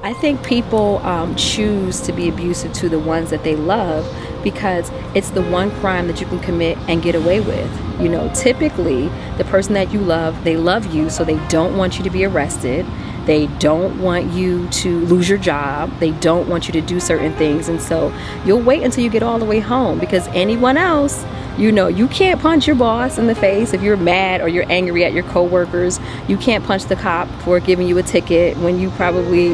I think people choose to be abusive to the ones that they love because it's the one crime that you can commit and get away with. You know, typically the person that you love, they love you, so they don't want you to be arrested. They don't want you to lose your job. They don't want you to do certain things. And so you'll wait until you get all the way home, because anyone else, you know, you can't punch your boss in the face if you're mad or you're angry at your coworkers. You can't punch the cop for giving you a ticket when you probably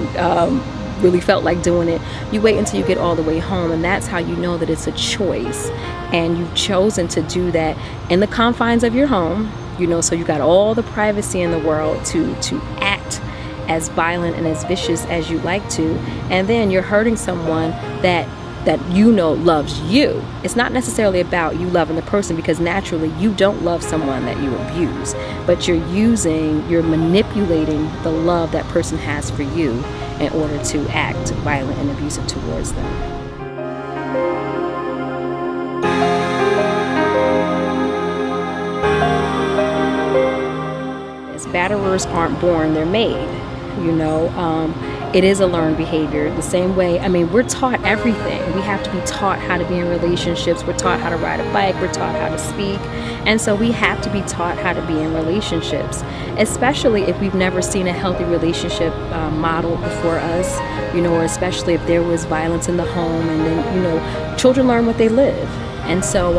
really felt like doing it. You wait until you get all the way home, and that's how you know that it's a choice. And you've chosen to do that in the confines of your home, you know, so you got all the privacy in the world to act as violent and as vicious as you like to, and then you're hurting someone that you know loves you. It's not necessarily about you loving the person, because naturally you don't love someone that you abuse, but you're manipulating the love that person has for you in order to act violent and abusive towards them. Batterers aren't born, they're made. You know, it is a learned behavior. The same way, I mean, we're taught everything. We have to be taught how to be in relationships. We're taught how to ride a bike. We're taught how to speak. And so we have to be taught how to be in relationships, especially if we've never seen a healthy relationship modeled before us, you know, or especially if there was violence in the home, and then, you know, children learn what they live. And so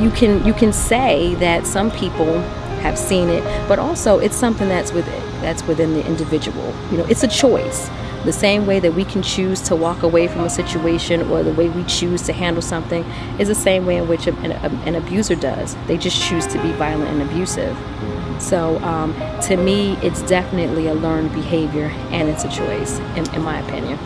you can say that some people have seen it, but also it's something that's within the individual. You know, it's a choice. The same way that we can choose to walk away from a situation, or the way we choose to handle something, is the same way in which an abuser does. They just choose to be violent and abusive. So to me, it's definitely a learned behavior, and it's a choice, in my opinion.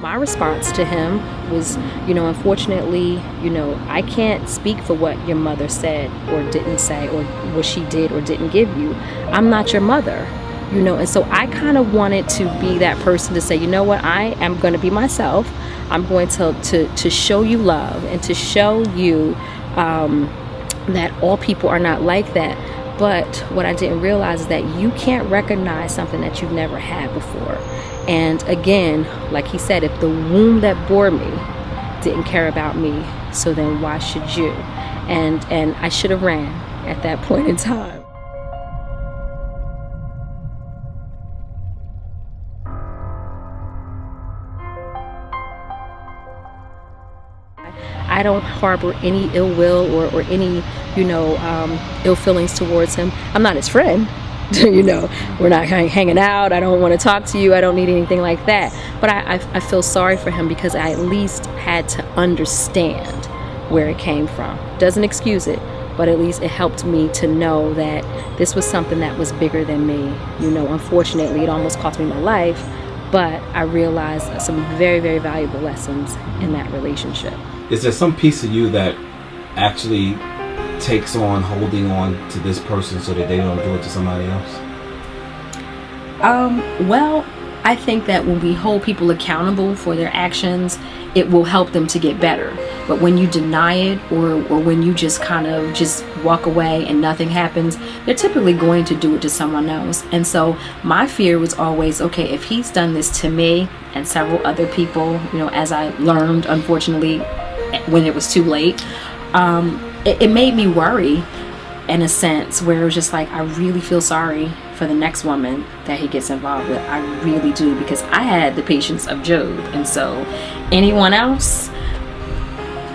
My response to him was, you know, unfortunately, you know, I can't speak for what your mother said or didn't say, or what she did or didn't give you. I'm not your mother, you know. And so I kind of wanted to be that person to say, you know what, I am going to be myself. I'm going to show you love, and to show you that all people are not like that. But what I didn't realize is that you can't recognize something that you've never had before. And again, like he said, if the womb that bore me didn't care about me, so then why should you? And I should have ran at that point in time. I don't harbor any ill will or any, you know, ill feelings towards him. I'm not his friend. You know, we're not hanging out. I don't want to talk to you. I don't need anything like that. But I feel sorry for him, because I at least had to understand where it came from. Doesn't excuse it, but at least it helped me to know that this was something that was bigger than me. You know, unfortunately, it almost cost me my life, but I realized some very, very valuable lessons in that relationship. Is there some piece of you that actually takes on holding on to this person so that they don't do it to somebody else? Well, I think that when we hold people accountable for their actions, it will help them to get better. But when you deny it, or when you just kind of just walk away and nothing happens, they're typically going to do it to someone else. And so my fear was always, okay, if he's done this to me and several other people, you know, as I learned, unfortunately, when it was too late, it made me worry, in a sense, where it was just like, I really feel sorry for the next woman that he gets involved with. I really do, because I had the patience of Job, and so anyone else,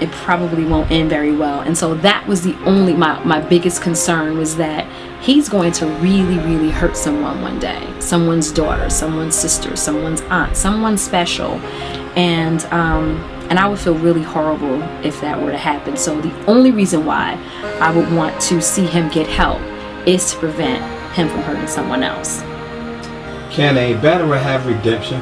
it probably won't end very well. And so that was the only, my biggest concern was that he's going to really, really hurt someone one day. Someone's daughter, someone's sister, someone's aunt, someone special. And I would feel really horrible if that were to happen. So the only reason why I would want to see him get help is to prevent him from hurting someone else. Can a batterer have redemption?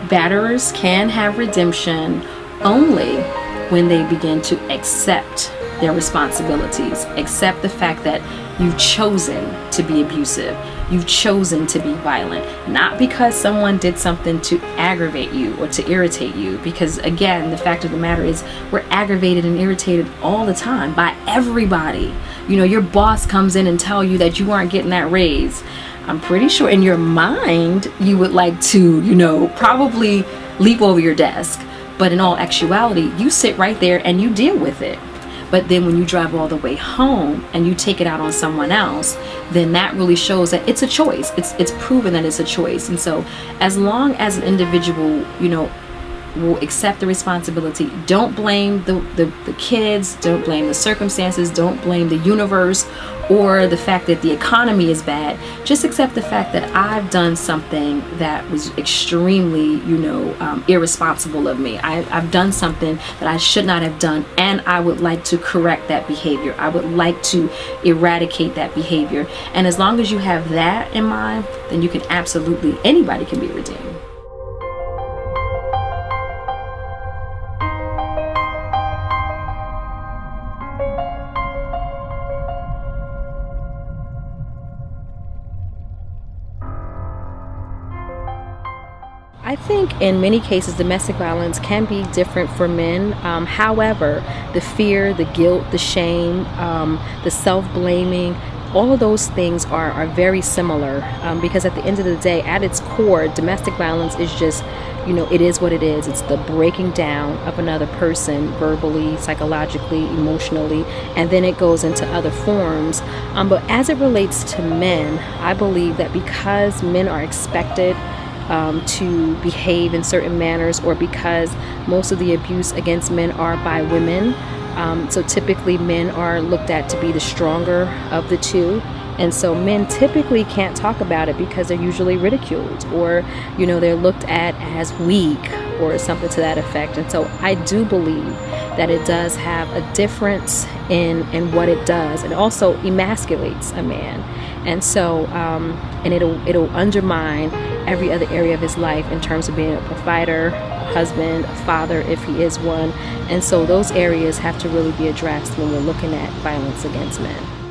Batterers can have redemption only when they begin to accept their responsibilities, accept the fact that you've chosen to be abusive, you've chosen to be violent, not because someone did something to aggravate you or to irritate you, because again, the fact of the matter is we're aggravated and irritated all the time by everybody. You know, your boss comes in and tell you that you aren't getting that raise. I'm pretty sure in your mind you would like to, you know, probably leap over your desk, but in all actuality you sit right there and you deal with it. But then when you drive all the way home and you take it out on someone else, then that really shows that it's a choice. It's proven that it's a choice. And so as long as an individual, you know, will accept the responsibility, don't blame the kids, don't blame the circumstances, don't blame the universe or the fact that the economy is bad. Just accept the fact that I've done something that was extremely, you know, irresponsible of me. I've done something that I should not have done, and I would like to correct that behavior. I would like to eradicate that behavior. And as long as you have that in mind, then you can absolutely, anybody can be redeemed. I think in many cases domestic violence can be different for men. However, the fear, the guilt, the shame, the self-blaming, all of those things are very similar, because at the end of the day, at its core, domestic violence is just, you know, it is what it is. It's the breaking down of another person verbally, psychologically, emotionally, and then it goes into other forms. But as it relates to men, I believe that because men are expected to behave in certain manners, or because most of the abuse against men are by women, so typically men are looked at to be the stronger of the two, and so men typically can't talk about it because they're usually ridiculed, or, you know, they're looked at as weak or something to that effect. And so I do believe that it does have a difference in what it does. It also emasculates a man, and so and it'll undermine every other area of his life in terms of being a provider, a husband, a father if he is one. And so those areas have to really be addressed when we're looking at violence against men.